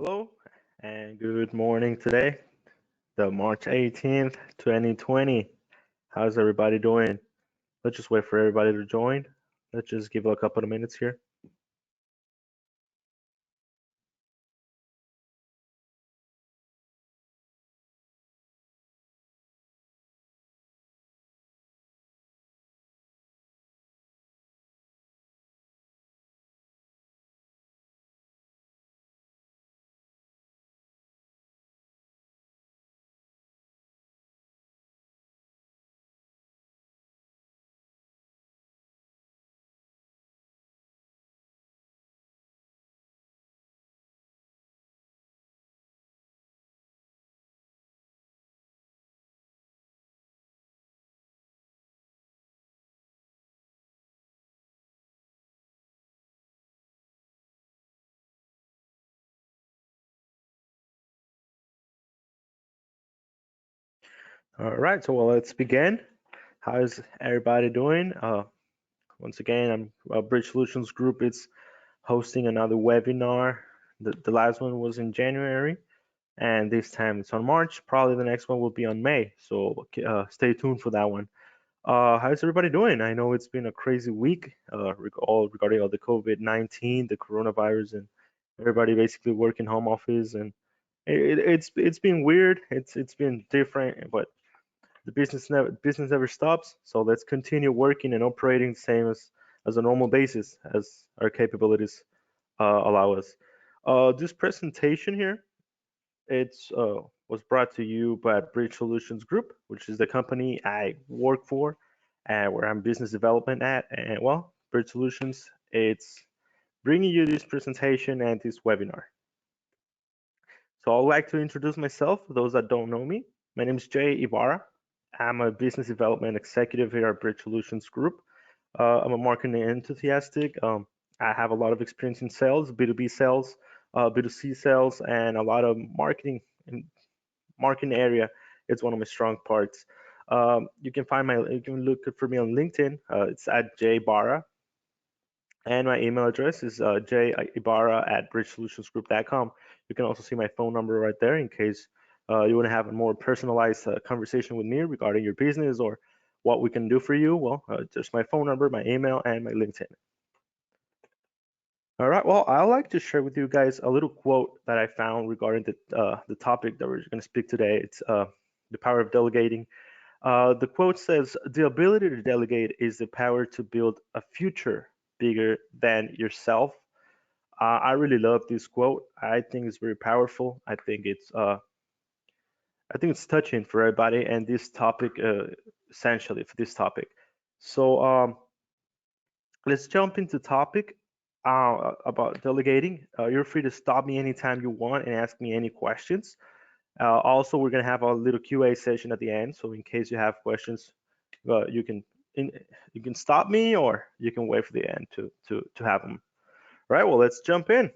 Hello and good morning today, the March 18th, 2020. How's everybody doing? Let's just wait for everybody to join. Let's just give it a couple of minutes here. All right, so let's begin. How's everybody doing? Once again, Bridge Solutions Group. It's hosting another webinar. The last one was in January, and this time it's on March. Probably the next one will be on May. So stay tuned for that one. How's everybody doing? I know it's been a crazy week, regarding all the COVID-19, the coronavirus, and everybody basically working home office, and it's been weird. It's been different, but the business never stops. So let's continue working and operating the same as a normal basis as our capabilities allow us. This presentation here, it's was brought to you by Bridge Solutions Group, which is the company I work for, and where I'm business development at. And well, Bridge Solutions, it's bringing you this presentation and this webinar. So I'd like to introduce myself for those that don't know me. My name is Jay Ibarra. I'm a business development executive here at Bridge Solutions Group. I'm a marketing enthusiastic. I have a lot of experience in sales, B2B sales, B2C sales, and a lot of marketing and marketing area. It's one of my strong parts. You can look for me on LinkedIn. It's at jibarra, and my email address is jibarra@bridgesolutionsgroup.com. You can also see my phone number right there in case you want to have a more personalized conversation with me regarding your business or what we can do for you. Well, just my phone number, my email, and my LinkedIn. All right. Well, I'd like to share with you guys a little quote that I found regarding the topic that we're going to speak today. It's the power of delegating. The quote says, "The ability to delegate is the power to build a future bigger than yourself." I really love this quote. I think it's very powerful. I think it's touching for everybody, and this topic, essentially for this topic. So let's jump into topic about delegating. You're free to stop me anytime you want and ask me any questions. Also, we're gonna have a little QA session at the end, so in case you have questions, you can you can stop me or you can wait for the end to have them. All right, well, let's jump in.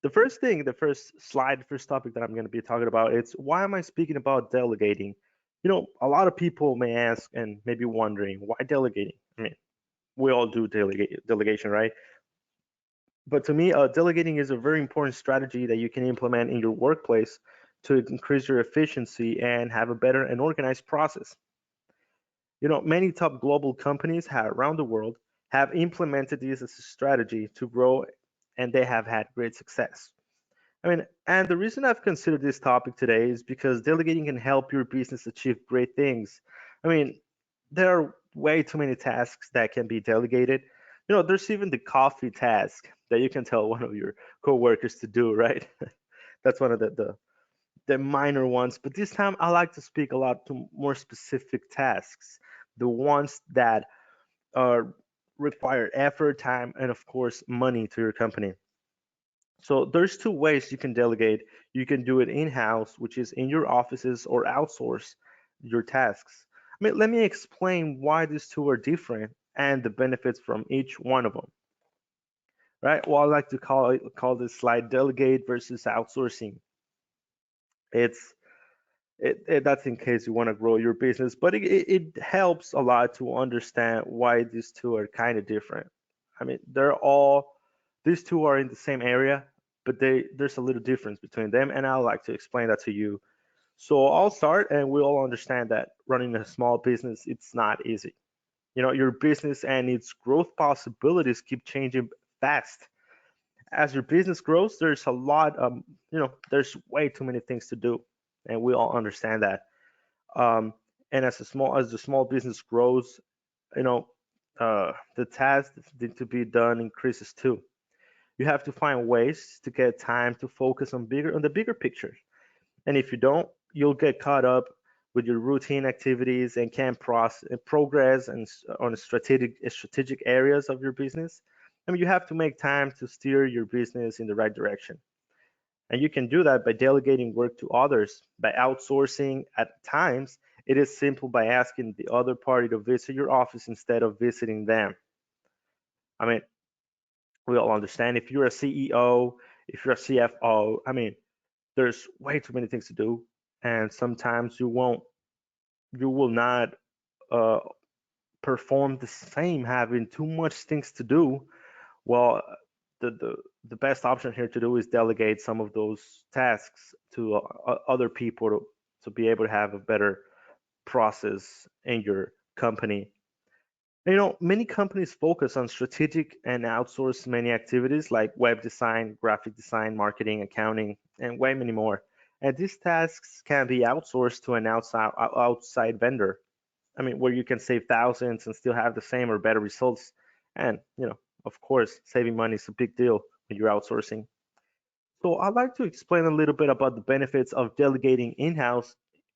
The first slide, the first topic that I'm going to be talking about, it's why am I speaking about delegating? You know, a lot of people may ask and may be wondering why delegating. I mean, we all do delegation, right? But to me, delegating is a very important strategy that you can implement in your workplace to increase your efficiency and have a better and organized process. You know, many top global companies around the world have implemented this as a strategy to grow, and they have had great success. I mean, and the reason I've considered this topic today is because delegating can help your business achieve great things. I mean, there are way too many tasks that can be delegated. You know, there's even the coffee task that you can tell one of your coworkers to do, right? That's one of the minor ones. But this time, I like to speak a lot to more specific tasks, the ones that require effort, time, and of course, money to your company. So there's two ways you can delegate. You can do it in-house, which is in your offices, or outsource your tasks. I mean, let me explain why these two are different and the benefits from each one of them. Right? Well, I like to call this slide delegate versus outsourcing. It's that's in case you want to grow your business, but it helps a lot to understand why these two are kind of different. I mean, these two are in the same area, but there's a little difference between them, and I'd like to explain that to you. So I'll start, and we all understand that running a small business, it's not easy. Your business and its growth possibilities keep changing fast. As your business grows, there's a lot, there's way too many things to do, and we all understand that. Um, and as the small business grows, you know, the task that need to be done increases too. You have to find ways to get time to focus on the bigger picture. And if you don't, you'll get caught up with your routine activities and can't progress and on strategic areas of your business. I mean, you have to make time to steer your business in the right direction. And you can do that by delegating work to others, by outsourcing at times. It is simple by asking the other party to visit your office instead of visiting them. I mean, we all understand if you're a CEO, if you're a CFO, I mean, there's way too many things to do. And sometimes you will not uh, perform the same having too much things to do. Well, the, the the best option here to do is delegate some of those tasks to other people to be able to have a better process in your company. And, many companies focus on strategic and outsource many activities like web design, graphic design, marketing, accounting, and way many more. And these tasks can be outsourced to an outside vendor. I mean, where you can save thousands and still have the same or better results. And, of course, saving money is a big deal when you're outsourcing. So I'd like to explain a little bit about the benefits of delegating in-house,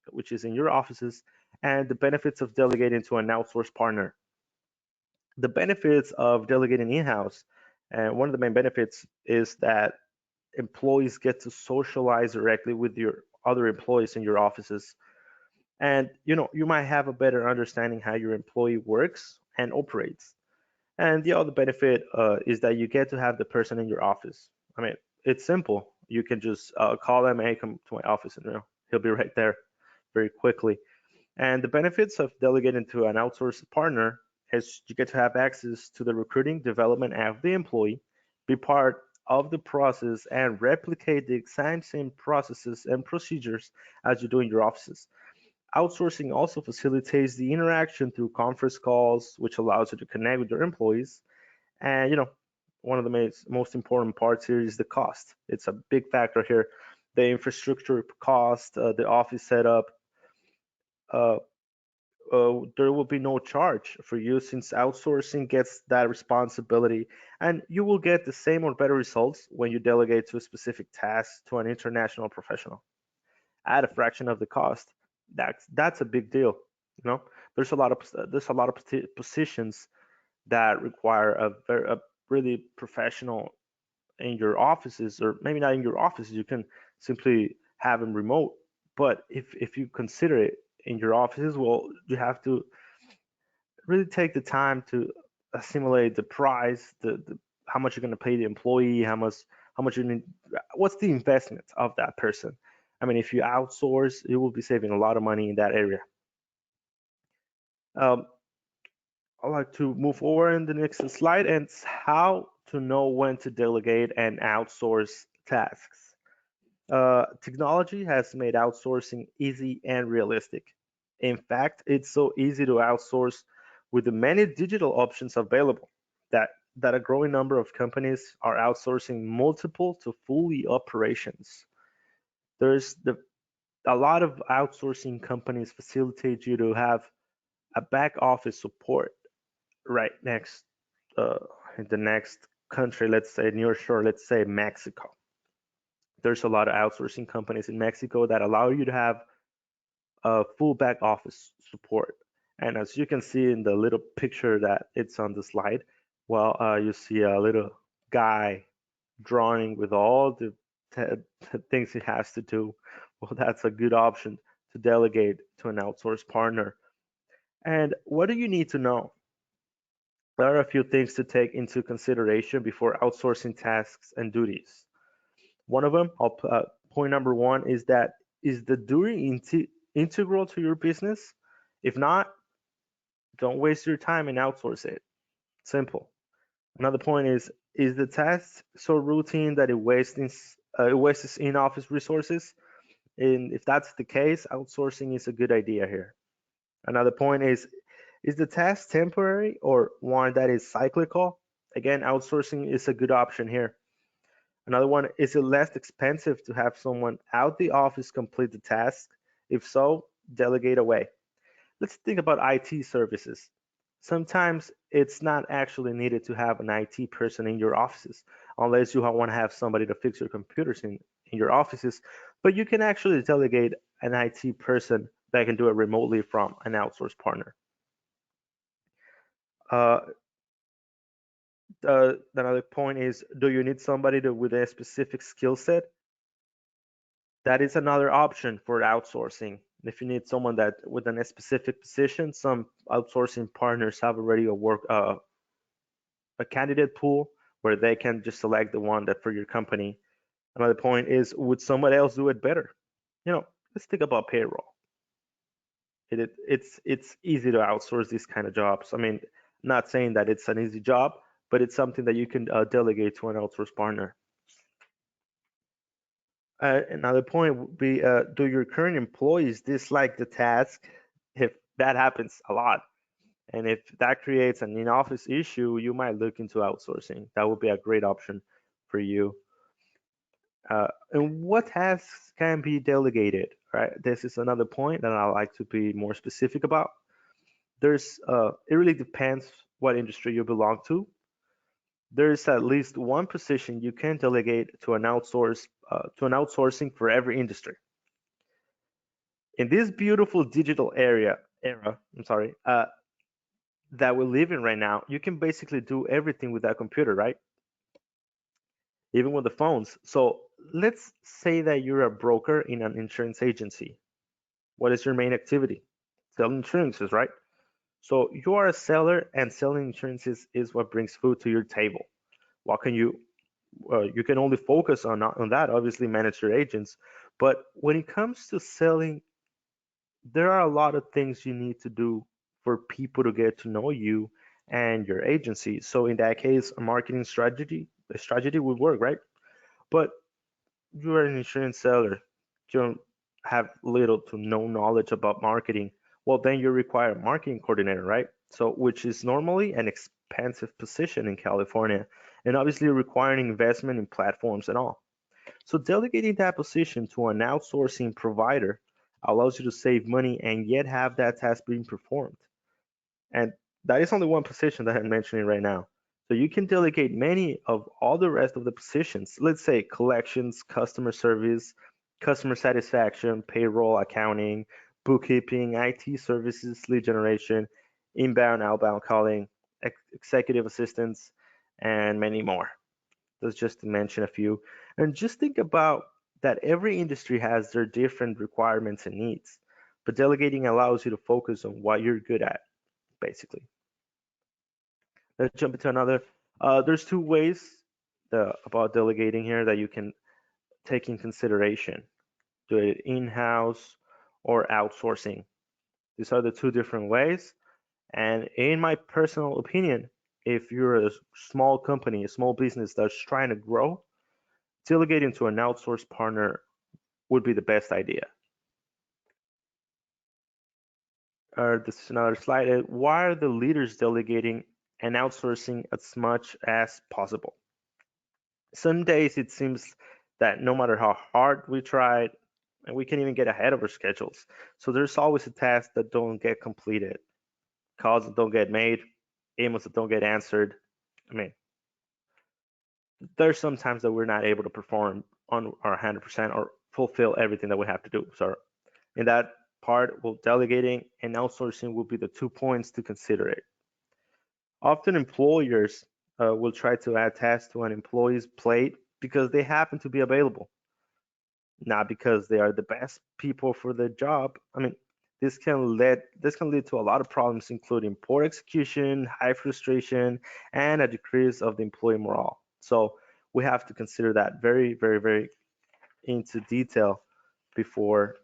which is in your offices, and the benefits of delegating to an outsourced partner. The benefits of delegating in-house, and one of the main benefits is that employees get to socialize directly with your other employees in your offices. And you might have a better understanding how your employee works and operates. And the other benefit is that you get to have the person in your office. I mean, it's simple. You can just call them, hey, come to my office, and he'll be right there very quickly. And the benefits of delegating to an outsourced partner is you get to have access to the recruiting development of the employee, be part of the process, and replicate the exact same processes and procedures as you do in your offices. Outsourcing also facilitates the interaction through conference calls, which allows you to connect with your employees. And one of the most important parts here is the cost. It's a big factor here. The infrastructure cost, the office setup, uh, there will be no charge for you since outsourcing gets that responsibility, and you will get the same or better results when you delegate to a specific task to an international professional at a fraction of the cost. That's a big deal. You know, there's a lot of positions that require a really professional in your offices, or maybe not in your offices. You can simply have them remote. But if you consider it in your offices, well, you have to really take the time to assimilate the price, the how much you're going to pay the employee, how much you need, what's the investment of that person. I mean, if you outsource, you will be saving a lot of money in that area. Um, I'd like to move forward in the next slide, and it's how to know when to delegate and outsource tasks. Technology has made outsourcing easy and realistic. In fact, it's so easy to outsource with the many digital options available that a growing number of companies are outsourcing multiple to fully operations. There's a lot of outsourcing companies facilitate you to have a back office support right next uh, in the next country, let's say near shore, let's say Mexico. There's a lot of outsourcing companies in Mexico that allow you to have full back office support. And as you can see in the little picture that it's on the slide, well, you see a little guy drawing with all the things he has to do. Well, that's a good option to delegate to an outsourced partner. And what do you need to know? There are a few things to take into consideration before outsourcing tasks and duties. One of them, point number one, is that is the duty integral to your business? If not, don't waste your time and outsource it. Simple. Another point is the task so routine that it wastes in-office resources? And if that's the case, outsourcing is a good idea here. Another point is the task temporary or one that is cyclical? Again, outsourcing is a good option here. Another one, is it less expensive to have someone out the office complete the task? If so, delegate away. Let's think about IT services. Sometimes it's not actually needed to have an IT person in your offices, unless you want to have somebody to fix your computers in your offices. But you can actually delegate an IT person that can do it remotely from an outsourced partner. Uh, Another point is, do you need somebody with a specific skill set? That is another option for outsourcing. If you need someone that within a specific position, some outsourcing partners have already a candidate pool where they can just select the one that for your company. Another point is, would someone else do it better? Let's think about payroll. It's easy to outsource these kind of jobs. I mean, not saying that it's an easy job, but it's something that you can delegate to an outsourced partner. Another point would be, do your current employees dislike the task? If that happens a lot, and if that creates an in-office issue, you might look into outsourcing. That would be a great option for you. And what tasks can be delegated, right? This is another point that I like to be more specific about. It really depends what industry you belong to. There's at least one position you can delegate to an outsourcing for every industry. In this beautiful digital era, I'm sorry, that we live in right now, you can basically do everything with that computer, right? Even with the phones. So let's say that you're a broker in an insurance agency. What is your main activity? Selling insurances, right? So you are a seller, and selling insurances is what brings food to your table. What can you can only focus on that, obviously manage your agents. But when it comes to selling, there are a lot of things you need to do for people to get to know you and your agency. So in that case, a strategy would work, right? But you are an insurance seller, you don't have little to no knowledge about marketing. Well, then you require a marketing coordinator, right? So, which is normally an expensive position in California, and obviously requiring investment in platforms and all. So, delegating that position to an outsourcing provider allows you to save money and yet have that task being performed. And that is only one position that I'm mentioning right now. So you can delegate many of all the rest of the positions. Let's say collections, customer service, customer satisfaction, payroll, accounting, bookkeeping, IT services, lead generation, inbound, outbound calling, executive assistants, and many more. That's just to mention a few. And just think about that every industry has their different requirements and needs. But delegating allows you to focus on what you're good at, basically. Let's jump into another. There's two ways about delegating here that you can take in consideration. Do it in-house or outsourcing. These are the two different ways. And in my personal opinion, if you're a small company, a small business that's trying to grow, delegating to an outsourced partner would be the best idea. This is another slide. Why are the leaders delegating and outsourcing as much as possible? Some days it seems that no matter how hard we try, and we can even get ahead of our schedules. So there's always a task that don't get completed, calls that don't get made, emails that don't get answered. I mean, there's sometimes that we're not able to perform on our 100% or fulfill everything that we have to do. So in that part, well, delegating and outsourcing will be the 2 points to consider it. Often employers will try to add tasks to an employee's plate because they happen to be available, not because they are the best people for the job. I mean, this can lead to a lot of problems, including poor execution, high frustration, and a decrease of the employee morale. So we have to consider that very, very, very into detail before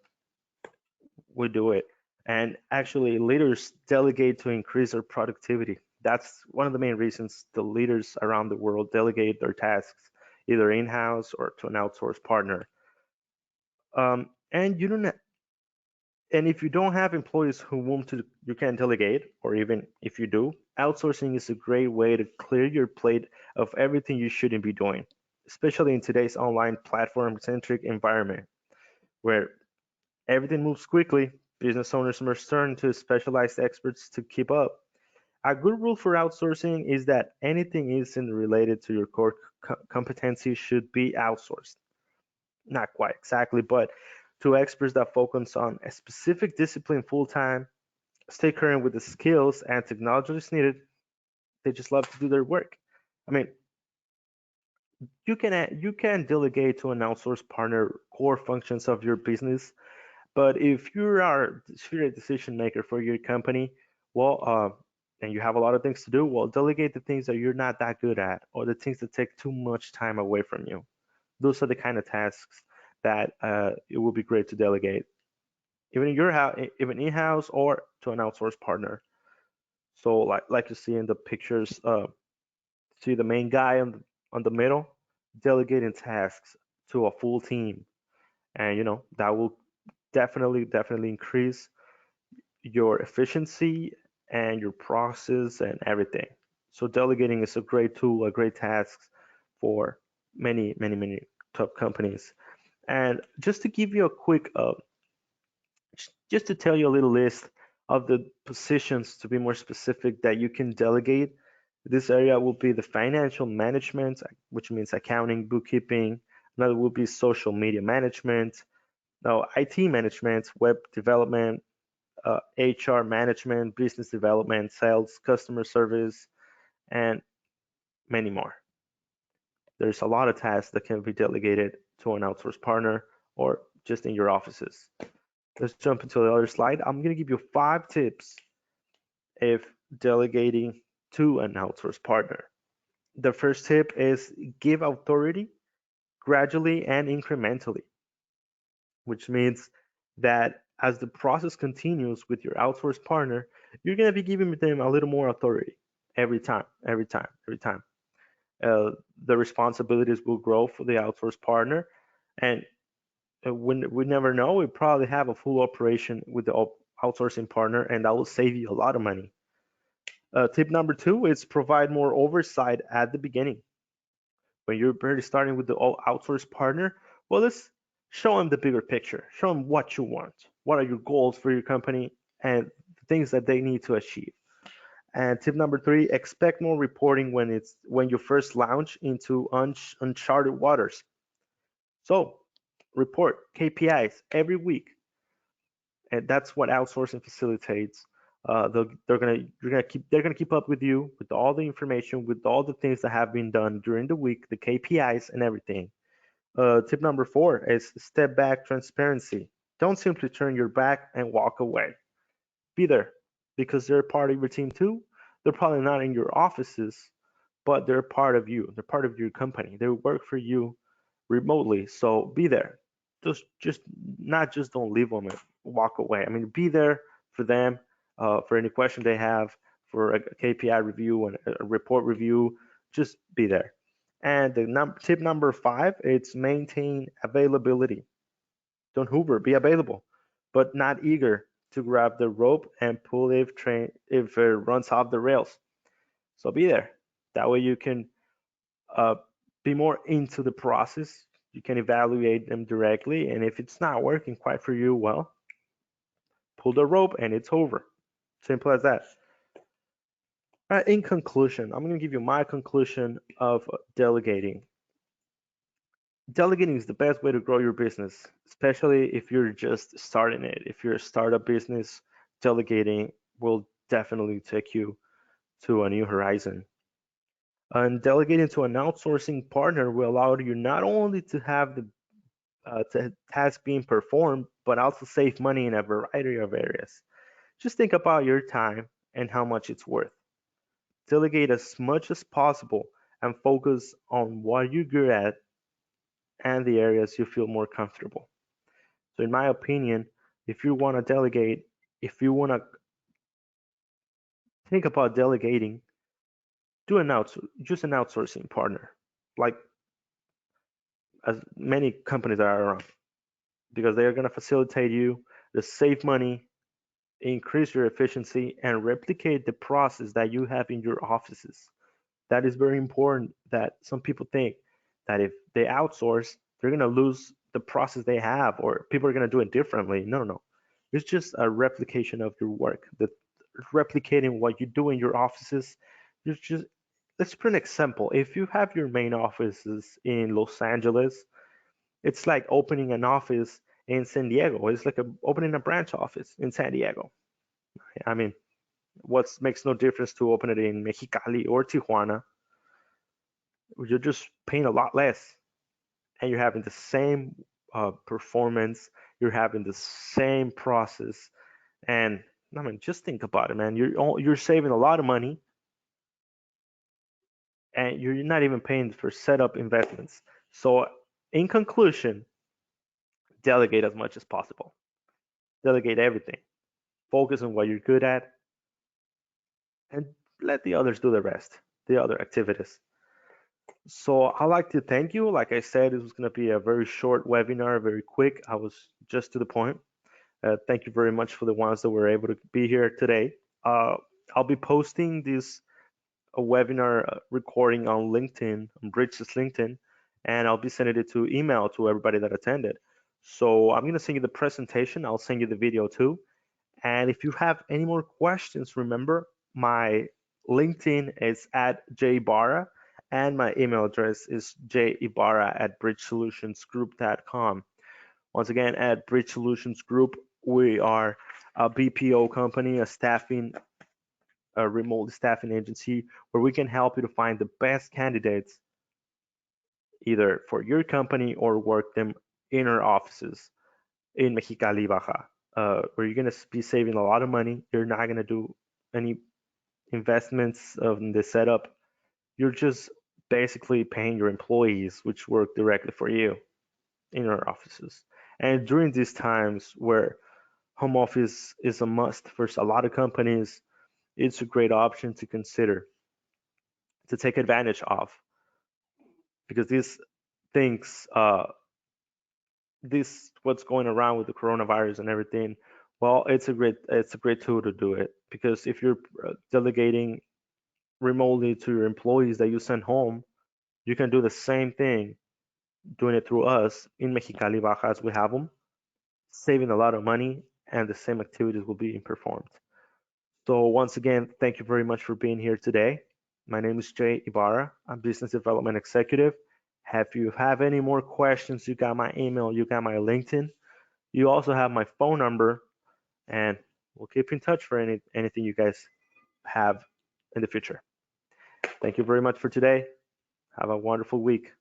we do it. And actually, leaders delegate to increase their productivity. That's one of the main reasons the leaders around the world delegate their tasks either in-house or to an outsourced partner. And you don't and if you don't have employees who want to you can delegate, or even if you do, outsourcing is a great way to clear your plate of everything you shouldn't be doing, especially in today's online platform-centric environment where everything moves quickly. Business owners must turn to specialized experts to keep up. A good rule for outsourcing is that anything isn't related to your core competency should be outsourced. Not quite exactly, but to experts that focus on a specific discipline full time, stay current with the skills and technologies needed. They just love to do their work. I mean, you can delegate to an outsourced partner core functions of your business, but if you're a decision maker for your company, well, and you have a lot of things to do, well, delegate the things that you're not that good at, or the things that take too much time away from you. Those are the kind of tasks that it would be great to delegate, even in your house, even in-house or to an outsourced partner. So like you see in the pictures, see the main guy on the middle, delegating tasks to a full team, and that will definitely increase your efficiency and your process and everything. So delegating is a great tool, a great task for many top companies. And just to give you a quick just to tell you a little list of the positions, to be more specific, that you can delegate. This area will be the financial management, which means accounting, bookkeeping. Another will be social media management, now IT management, web development, HR management, business development, sales, customer service, and many more. There's a lot of tasks that can be delegated to an outsourced partner or just in your offices. Let's jump into the other slide. I'm going to give you 5 tips if delegating to an outsourced partner. The first tip is give authority gradually and incrementally, which means that as the process continues with your outsourced partner, you're going to be giving them a little more authority every time. Uh, the responsibilities will grow for the outsourced partner, and when we never know, we probably have a full operation with the outsourcing partner, and that will save you a lot of money. Tip number 2 is provide more oversight at the beginning. When you're barely starting with the outsourced partner, well, let's show them the bigger picture. Show them what you want. What are your goals for your company and the things that they need to achieve. And tip number 3, expect more reporting when you first launch into uncharted waters. So report KPIs every week, and that's what outsourcing facilitates. They're gonna keep up with you with all the information, with all the things that have been done during the week, the KPIs and everything. Tip number 4 is step back transparency. Don't simply turn your back and walk away. Be there, because they're part of your team too. They're probably not in your offices, but they're part of you. They're part of your company. They work for you remotely. So be there. Just not just don't leave them and walk away. I mean, be there for them, for any question they have, for a KPI review and a report review. Just be there. And the tip number 5, it's maintain availability. Don't hoover, be available, but not eager to grab the rope and pull if it runs off the rails. So be there. That way you can uh, be more into the process. You can evaluate them directly, and if it's not working quite for you, well, pull the rope and it's over. Simple as that. All right, in conclusion, I'm going to give you my conclusion of delegating. Delegating is the best way to grow your business, especially if you're just starting it. If you're a startup business, delegating will definitely take you to a new horizon. And delegating to an outsourcing partner will allow you not only to have the task being performed, but also save money in a variety of areas. Just think about your time and how much it's worth. Delegate as much as possible and focus on what you're good at and the areas you feel more comfortable. So, in my opinion, if you want to delegate, if you want to think about delegating, use an outsourcing partner, like as many companies that are around, because they are going to facilitate you to save money, increase your efficiency, and replicate the process that you have in your offices. That is very important. That some people think that if they outsource, they're going to lose the process they have, or people are going to do it differently. No, no, no. It's just a replication of your work. The replicating what you do in your offices. It's just let's put an example. If you have your main offices in Los Angeles, it's like opening an office in San Diego. It's like opening a branch office in San Diego. I mean, what makes no difference to open it in Mexicali or Tijuana? You're just paying a lot less, and you're having the same performance. You're having the same process, and I mean, just think about it, man. You're saving a lot of money, and you're not even paying for setup investments. So, in conclusion, delegate as much as possible. Delegate everything. Focus on what you're good at, and let the others do the rest, the other activities. So I'd like to thank you. Like I said, it was going to be a very short webinar, very quick. I was just to the point. Thank you very much for the ones that were able to be here today. Uh, I'll be posting this webinar recording on LinkedIn, on Bridge's LinkedIn, and I'll be sending it to email to everybody that attended. So I'm going to send you the presentation. I'll send you the video too. And if you have any more questions, remember my LinkedIn is at jibarra, and my email address is jibarra at bridgesolutionsgroup.com. Once again, at Bridge Solutions Group, we are a BPO company, a remote staffing agency, where we can help you to find the best candidates either for your company or work them in our offices in Mexicali, Baja, where you're going to be saving a lot of money. You're not going to do any investments in the setup. You're just basically paying your employees, which work directly for you in our offices. And during these times where home office is a must for a lot of companies, it's a great option to consider, to take advantage of, because these things, this what's going around with the coronavirus and everything, well, it's a great tool to do it, because if you're delegating remotely to your employees that you send home, you can do the same thing doing it through us in Mexicali, Baja, as we have them, saving a lot of money, and the same activities will be performed. So once again, thank you very much for being here today. My name is Jay Ibarra. I'm Business Development Executive. If you have any more questions, you got my email, you got my LinkedIn. You also have my phone number, and we'll keep in touch for anything you guys have in the future. Thank you very much for today. Have a wonderful week.